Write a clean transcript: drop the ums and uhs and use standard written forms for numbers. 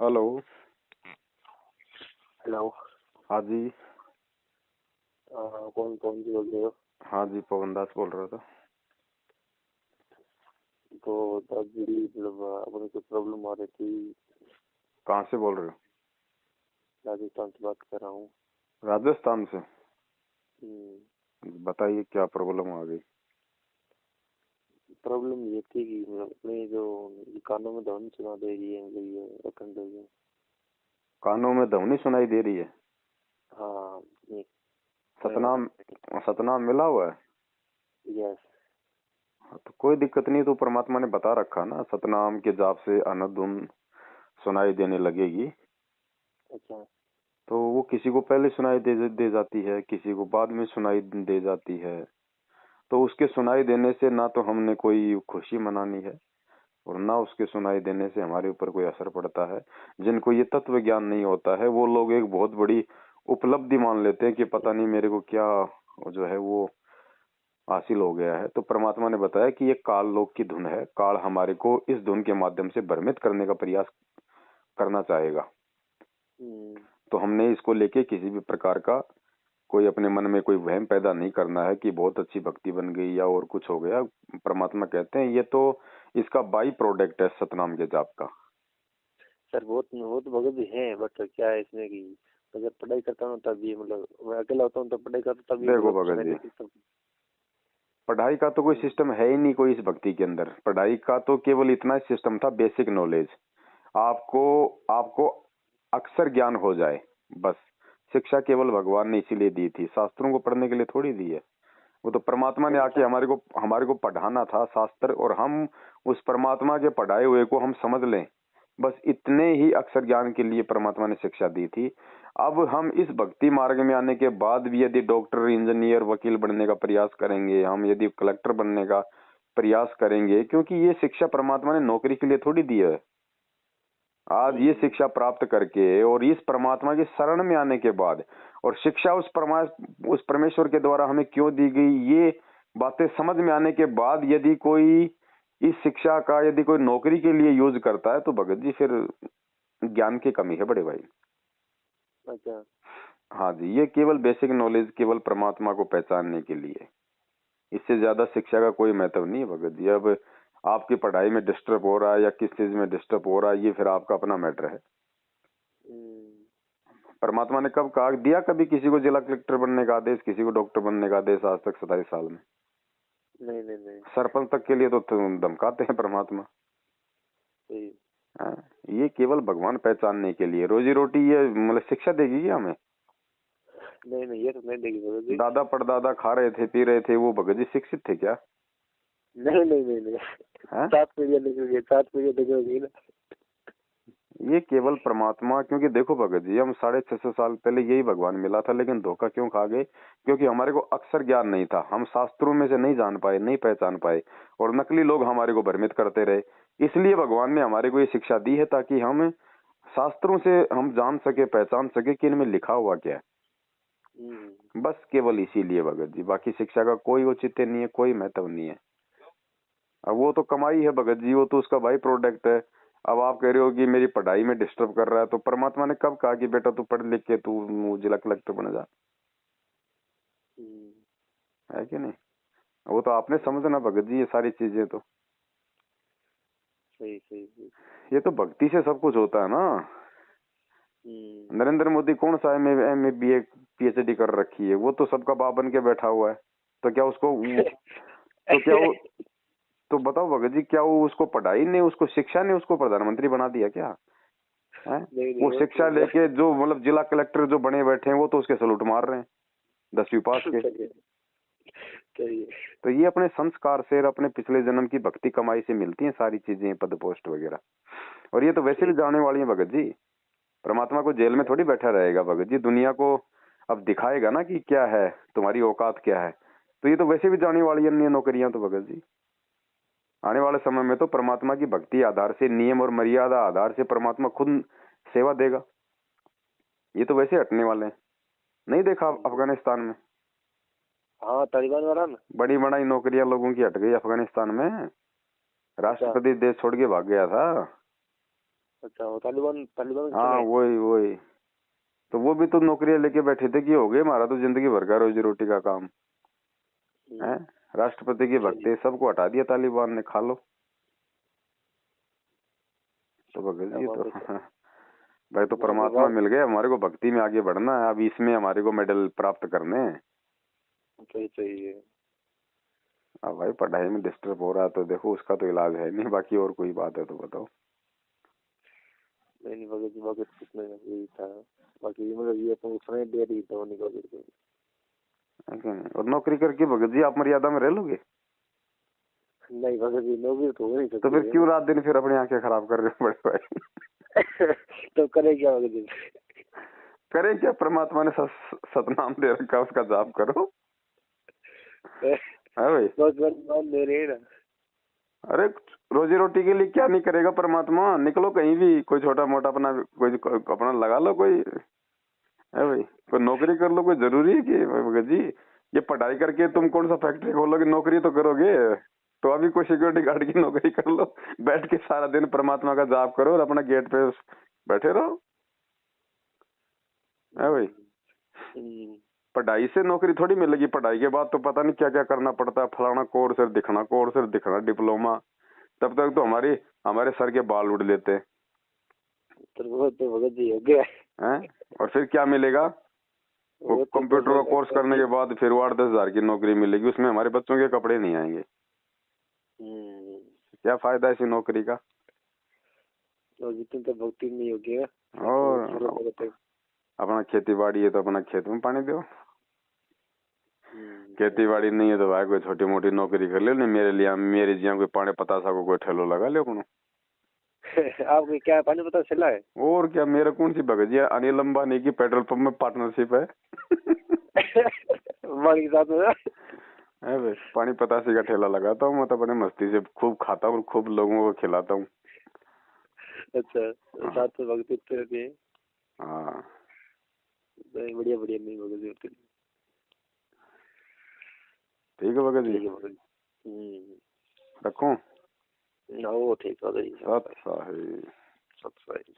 Hello. Hello. हाँ जी। कौन कौन जी बोल रहे हो? हाँ जी, पवन दास बोल रहा था। तो दादी मतलब अपने को प्रॉब्लम आ रही थी। कहाँ से बोल रहे हो? राजस्थान से बात कर रहा हूँ। राजस्थान से? हम्म। बताइए क्या प्रॉब्लम आ गई? प्रॉब्लम ये थी कि मतलब अपने जो ये कानों में ध्वनि सुना दे रही है, मतलब ये अखंड ये। कानों में ध्वनि सुनाई दे रही है? हाँ ये सतनाम? सतनाम मिला हुआ है? यस। हाँ, तो कोई दिक्कत नहीं। तो परमात्मा ने बता रखा ना, सतनाम के जाप से अनंत धुन सुनाई देने लगेगी। अच्छा। तो वो किसी को पहले सुनाई दे जाती है, किसी को बाद में सुनाई दे जाती है। तो उसके सुनाई देने से ना तो हमने कोई खुशी मनानी है, और ना उसके सुनाई देने से हमारे ऊपर कोई असर पड़ता है। जिनको ये तत्व ज्ञान नहीं होता है वो लोग एक बहुत बड़ी उपलब्धि मान लेते हैं कि पता नहीं मेरे को क्या जो है वो हासिल हो गया है। तो परमात्मा ने बताया कि ये काल लोक की धुन है। काल हमारे को इस धुन के माध्यम से भ्रमित करने का प्रयास करना चाहेगा। हम्म। तो हमने इसको लेके किसी भी प्रकार का कोई अपने मन में कोई वहम पैदा नहीं करना है कि बहुत अच्छी भक्ति बन गई या और कुछ हो गया। परमात्मा कहते हैं ये तो इसका बाई प्रोडक्ट है सतनाम के जाप का। सर बहुत भगत भी है, बट क्या है इसमें कि अगर पढ़ाई करता हूँ तब ये मतलब मैं अकेला होता हूँ तो पढ़ाई करता तब ये देखो मतलब भगत सुनाई जी, देती सब। पढ़ाई का तो कोई सिस्टम है ही नहीं कोई इस भक्ति के अंदर। पढ़ाई का तो केवल इतना सिस्टम था, बेसिक नॉलेज। आपको आपको अक्षर ज्ञान हो जाए बस। शिक्षा केवल भगवान ने इसीलिए दी थी, शास्त्रों को पढ़ने के लिए थोड़ी दी है। वो तो परमात्मा ने आके हमारे को पढ़ाना था शास्त्र, और हम उस परमात्मा के पढ़ाए हुए को हम समझ लें, बस इतने ही अक्षर ज्ञान के लिए परमात्मा ने शिक्षा दी थी। अब हम इस भक्ति मार्ग में आने के बाद भी यदि डॉक्टर, इंजीनियर, वकील बनने का प्रयास करेंगे, हम यदि कलेक्टर बनने का प्रयास करेंगे, क्योंकि ये शिक्षा परमात्मा ने नौकरी के लिए थोड़ी दी है। आज ये शिक्षा प्राप्त करके और इस परमात्मा की शरण में आने के बाद, और शिक्षा उस परमेश्वर के द्वारा हमें क्यों दी गई, ये बातें समझ में आने के बाद यदि कोई इस शिक्षा का यदि कोई नौकरी के लिए यूज करता है तो भगत जी फिर ज्ञान की कमी है बड़े भाई। अच्छा। हाँ जी, ये केवल बेसिक नॉलेज, केवल परमात्मा को पहचानने के लिए। इससे ज्यादा शिक्षा का कोई महत्व नहीं है भगत जी। अब आपकी पढ़ाई में डिस्टर्ब हो रहा है या किस चीज में डिस्टर्ब हो रहा है, ये फिर आपका अपना मैटर है। परमात्मा ने कब कहा दिया कभी किसी को जिला कलेक्टर बनने का आदेश, किसी को डॉक्टर बनने का आदेश आज तक 27 साल में? नहीं नहीं नहीं। सरपंच तक के लिए तो धमकाते हैं परमात्मा। सही। हाँ, ये केवल भगवान पहचानने के लिए। रोजी रोटी ये मतलब शिक्षा देगी क्या हमें? नहीं नहीं, ये तो नहीं देगी भगत जी। दादा परदादा खा रहे थे, पी रहे थे, वो भगत जी शिक्षित थे क्या? नहीं नहीं नहीं नहीं। हाँ? 7 पीढ़ियां निकल 7 पीढ़ियां निकल ना। ये केवल परमात्मा, क्योंकि देखो भगत जी, हम 650 साल पहले यही भगवान मिला था, लेकिन धोखा क्यों खा गए? क्योंकि हमारे को अक्षर ज्ञान नहीं था, हम शास्त्रों में से नहीं जान पाए, नहीं पहचान पाए, और नकली लोग हमारे को भ्रमित करते रहे। इसलिए भगवान ने हमारे को ये शिक्षा दी है ताकि हम शास्त्रों से हम जान सके, पहचान सके कि इनमें लिखा हुआ क्या है। बस केवल इसीलिए भगत जी, बाकी शिक्षा का कोई औचित्य नहीं है, कोई महत्व नहीं है। अब वो तो कमाई है भगत जी, वो तो उसका बाई प्रोडक्ट है। अब आप कह रहे हो कि मेरी पढ़ाई में डिस्टर्ब कर रहा है, तो परमात्मा ने कब कहा कि बेटा तू पढ़ लिख के तू जिला कलेक्टर बन जा? है कि नहीं? वो तो आपने समझना भगत जी, ये सारी चीजें तो सही सही सही। ये तो भक्ति से सब कुछ होता है ना। नरेंद्र मोदी कौन सा M A B A PhD कर रखी है, वो तो सबका बाप बन के बैठा हुआ है। तो क्या उसको तो क्या वो तो बताओ भगत जी, क्या वो उसको पढ़ाई ने, उसको शिक्षा ने उसको प्रधानमंत्री बना दिया क्या है? नहीं नहीं, वो वो शिक्षा तो लेके जो मतलब जिला कलेक्टर जो बने बैठे हैं वो तो उसके सलूट मार रहे हैं 10वीं पास के। सही है। तो ये अपने संस्कार से और अपने पिछले जन्म की भक्ति कमाई से मिलती हैं सारी चीजें, पद पोस्ट वगैरह। और ये तो वैसे भी जाने वाली है भगत जी। परमात्मा को जेल में थोड़ी बैठा रहेगा भगत जी, दुनिया को अब दिखाएगा ना कि क्या है, तुम्हारी औकात क्या है। तो ये तो वैसे भी जाने वाली अन्य नौकरियां तो भगत जी। आने वाले समय में तो परमात्मा की भक्ति आधार से, नियम और मर्यादा आधार से परमात्मा खुद सेवा देगा। ये तो वैसे हटने वाले हैं। नहीं देखा अफगानिस्तान में? हाँ, तालिबान वाला ना। बड़ी बड़ी नौकरियां लोगों की हट गई अफगानिस्तान में। राष्ट्रपति देश छोड़ के भाग गया था। अच्छा वो तालिबान तालिबान हाँ चुने। वही वही। तो वो भी तो नौकरियां लेके बैठे थे कि हो गए हमारा तो जिंदगी भर का रोजी रोटी का काम है। राष्ट्रपति की भक्ति सबको हटा दिया तालिबान ने, खा लो। तो भगत जी तो भाई तो परमात्मा मिल गए हमारे को, भक्ति में आगे बढ़ना है, अब इसमें हमारे को मेडल प्राप्त करने हैं। सही चाहिए। अब भाई पढ़ाई में डिस्टर्ब हो रहा है तो देखो उसका तो इलाज है नहीं, बाकी और कोई बात है तो बताओ। नहीं भगत जी भगत कुछ नहीं, यही था बाकी मतलब ये तो उसने दे दी तो निकल गई। है कि नहीं? और नौकरी करके भगत जी आप मर्यादा में रह लोगे? नहीं भगत जी नौकरी तो हो नहीं तो सकती फिर है क्यों ना। रात दिन फिर अपनी आंखें खराब कर रहे हो बड़े भाई? तो करे क्या भगत जी। करें क्या, परमात्मा ने सतनाम दे रखा, उसका जाप करो। है भाई? मान दे रहे हैं ना। अरे रोजी रोटी के लिए क्या नहीं करेगा परमात्मा, निकलो कहीं भी, कोई छोटा मोटा अपना कोई अपना लगा लो कोई, है भाई, कोई नौकरी कर लो, कोई जरूरी है कि भगत जी ये पढ़ाई करके तुम कौन सा फैक्ट्री खोलोगे, नौकरी तो करोगे। तो अभी कोई सिक्योरिटी गार्ड की नौकरी कर लो, बैठ के सारा दिन परमात्मा का जाप करो और अपना गेट पे बैठे रहो, है भाई। पढ़ाई से नौकरी थोड़ी मिलेगी, पढ़ाई के बाद तो पता नहीं क्या क्या करना पड़ता है, फलाना कोर्स दिखना डिप्लोमा, तब तक तो हमारे सर के बाल उड़ लेते हैं। तो वो तो भगत जी हो गया हैं? और फिर क्या मिलेगा, वो कंप्यूटर का कोर्स करने के बाद फिर वो 8-10 हजार की नौकरी मिलेगी, उसमें हमारे बच्चों के कपड़े नहीं आएंगे। क्या फायदा इसी नौकरी का। और जितने तो भक्ति नहीं हो गया। और अपना खेती बाड़ी है तो अपना खेत में पानी दो, खेती बाड़ी नहीं है तो भाई कोई छोटी मोटी नौकरी कर ले, नहीं मेरे जिया कोई पानी पतासा को कोई ठेलो लगा ले अपनो। आपको क्या पानी पता चला है? और क्या, मेरा कौन सी भगत जी, अनिल अंबानी की पेट्रोल पंप में पार्टनरशिप है। के साथ में है भाई, पानी पतासी का ठेला लगाता हूँ मैं तो अपने मस्ती से, खूब खाता हूँ, खूब लोगों को खिलाता हूँ। अच्छा साथ में भक्ति रहती है। हाँ बढ़िया बढ़िया नहीं भगत जी। ठीक है भगत जी, ठीक है भगत जी। रखूं? वो ठीक है। सत साहिब। सत साहिब।